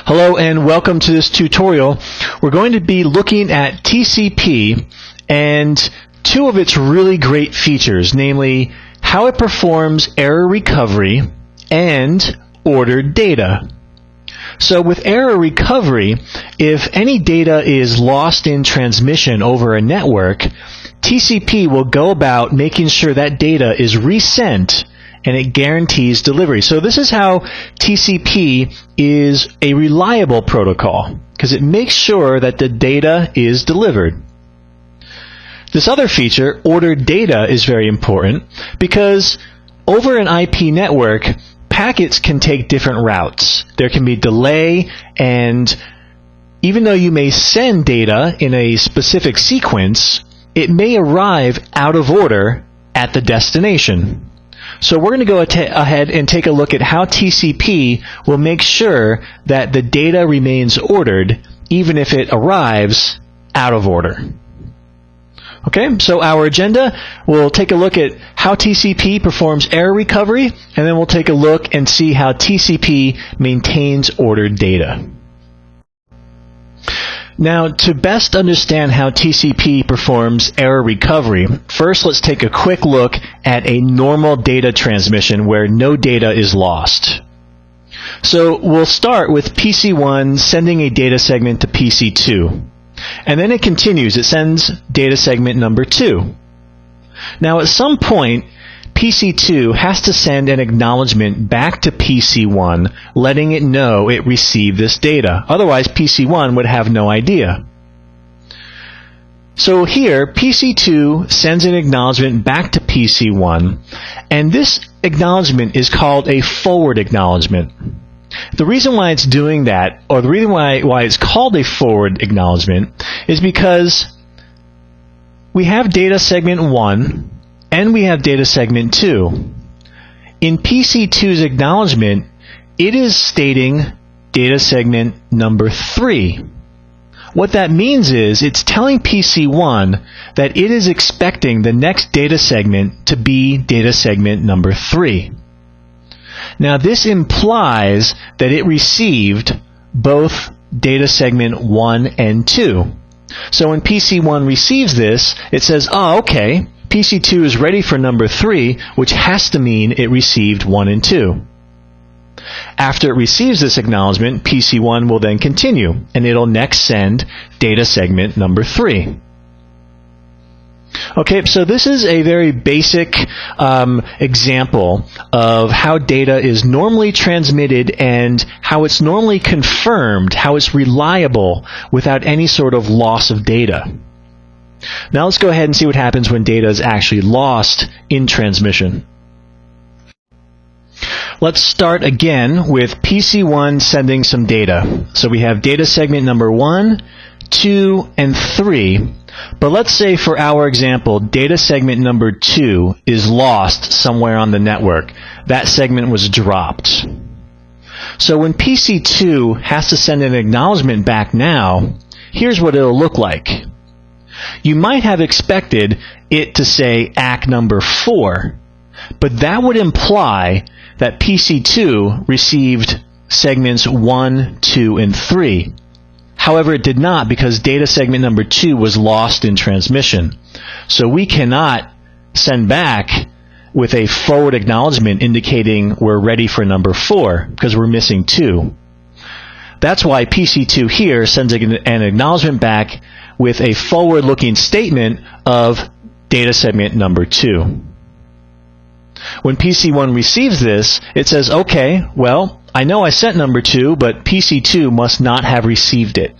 Hello and welcome to this tutorial. We're going to be looking at TCP and two of its really great features, namely how it performs error recovery and ordered data. So with error recovery, if any data is lost in transmission over a network, TCP will go about making sure that data is resent and it guarantees delivery. So this is how TCP is a reliable protocol, because it makes sure that the data is delivered. This other feature, ordered data, is very important because over an IP network, packets can take different routes. There can be delay, and even though you may send data in a specific sequence, it may arrive out of order at the destination. So we're going to go ahead and take a look at how TCP will make sure that the data remains ordered even if it arrives out of order. Okay, so our agenda, we'll take a look at how TCP performs error recovery, and then we'll take a look and see how TCP maintains ordered data. Now, to best understand how TCP performs error recovery, first let's take a quick look at a normal data transmission where no data is lost. So we'll start with PC1 sending a data segment to PC2. And then it continues. It sends data segment number 2. Now, at some point, PC2 has to send an acknowledgement back to PC1, letting it know it received this data. Otherwise, PC1 would have no idea. So here, PC2 sends an acknowledgement back to PC1, and this acknowledgement is called a forward acknowledgement. The reason why it's doing that, or the reason why it's called a forward acknowledgement, is because we have data segment 1 and we have data segment 2. In PC2's acknowledgement, it is stating data segment number 3. What that means is it's telling PC1 that it is expecting the next data segment to be data segment number 3. Now, this implies that it received both data segment 1 and 2. So when PC1 receives this, it says, oh, okay, PC2 is ready for number 3, which has to mean it received 1 and 2. After it receives this acknowledgement, PC1 will then continue, and it'll next send data segment number 3. Okay, so this is a very basic example of how data is normally transmitted and how it's normally confirmed, how it's reliable without any sort of loss of data. Now let's go ahead and see what happens when data is actually lost in transmission. Let's start again with PC1 sending some data. So we have data segment number 1, 2, and 3. But let's say for our example, data segment number 2 is lost somewhere on the network. That segment was dropped. So when PC2 has to send an acknowledgement back now, here's what it'll look like. You might have expected it to say ACK number 4, but that would imply that PC2 received segments 1, 2, and 3. However, it did not because data segment number 2 was lost in transmission. So we cannot send back with a forward acknowledgement indicating we're ready for number 4 because we're missing 2. That's why PC2 here sends an acknowledgement back with a forward-looking statement of data segment number 2. When PC1 receives this, it says, okay, well, I know I sent number 2, but PC2 must not have received it.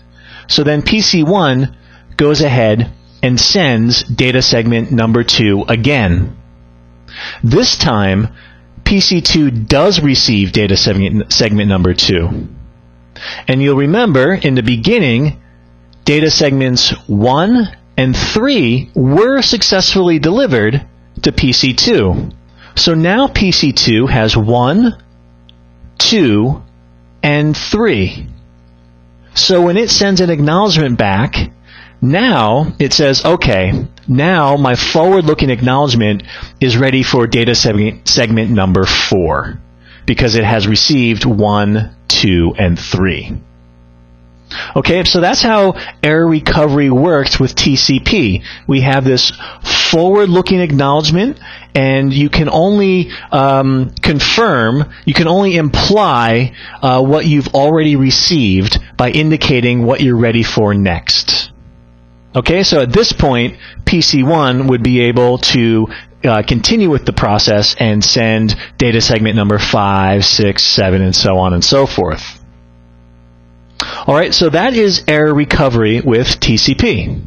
So then PC1 goes ahead and sends data segment number 2 again. This time, PC2 does receive data segment number 2. And you'll remember, in the beginning, data segments 1 and 3 were successfully delivered to PC2. So now PC2 has 1, 2, and 3. So when it sends an acknowledgement back, now it says, okay, now my forward-looking acknowledgement is ready for data segment number 4 because it has received 1, 2, and 3. Okay, so that's how error recovery works with TCP. We have this forward-looking acknowledgement, and you can only confirm, you can only imply what you've already received by indicating what you're ready for next. Okay, so at this point, PC1 would be able to continue with the process and send data segment number 5, 6, 7, and so on and so forth. All right, so that is error recovery with TCP.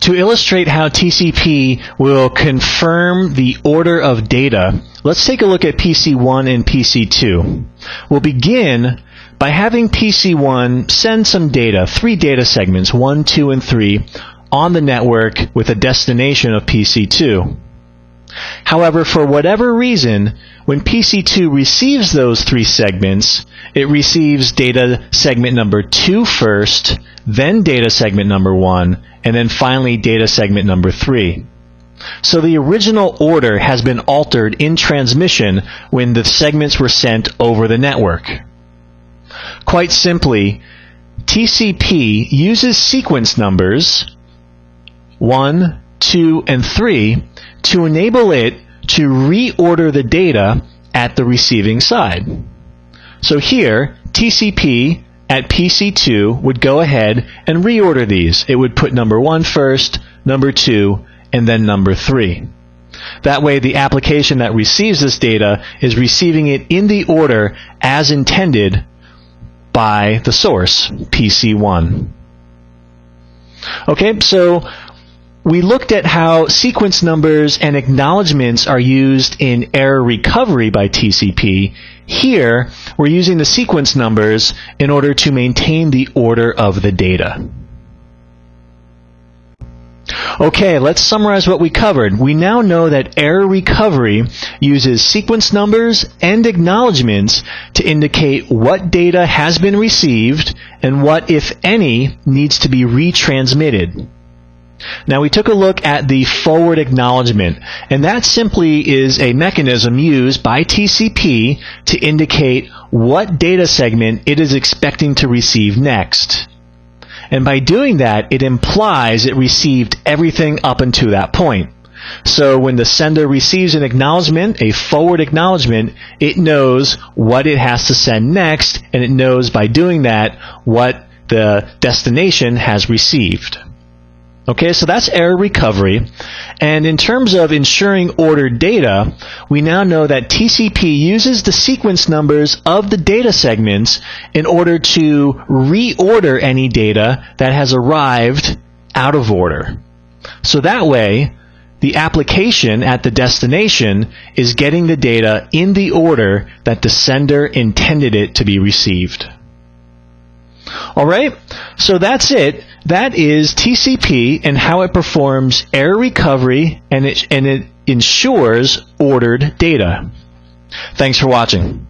To illustrate how TCP will confirm the order of data, let's take a look at PC1 and PC2. We'll begin by having PC1 send some data, 3 data segments, 1, 2, and 3, on the network with a destination of PC2. However, for whatever reason, when PC2 receives those 3 segments, it receives data segment number 2 first, then data segment number 1, and then finally data segment number 3. So the original order has been altered in transmission when the segments were sent over the network. Quite simply, TCP uses sequence numbers 1, 2, and 3 to enable it to reorder the data at the receiving side. So here, TCP at PC2 would go ahead and reorder these. It would put number 1 first, number 2, and then number 3. That way, the application that receives this data is receiving it in the order as intended by the source, PC1. Okay, so we looked at how sequence numbers and acknowledgements are used in error recovery by TCP. Here, we're using the sequence numbers in order to maintain the order of the data. Okay, let's summarize what we covered. We now know that error recovery uses sequence numbers and acknowledgements to indicate what data has been received and what, if any, needs to be retransmitted. Now we took a look at the forward acknowledgement, and that simply is a mechanism used by TCP to indicate what data segment it is expecting to receive next. And by doing that, it implies it received everything up until that point. So when the sender receives an acknowledgement, a forward acknowledgement, it knows what it has to send next, and it knows by doing that what the destination has received. Okay, so that's error recovery. And in terms of ensuring ordered data, we now know that TCP uses the sequence numbers of the data segments in order to reorder any data that has arrived out of order. So that way, the application at the destination is getting the data in the order that the sender intended it to be received. All right, so that's it. That is TCP and how it performs error recovery and it ensures ordered data. Thanks for watching.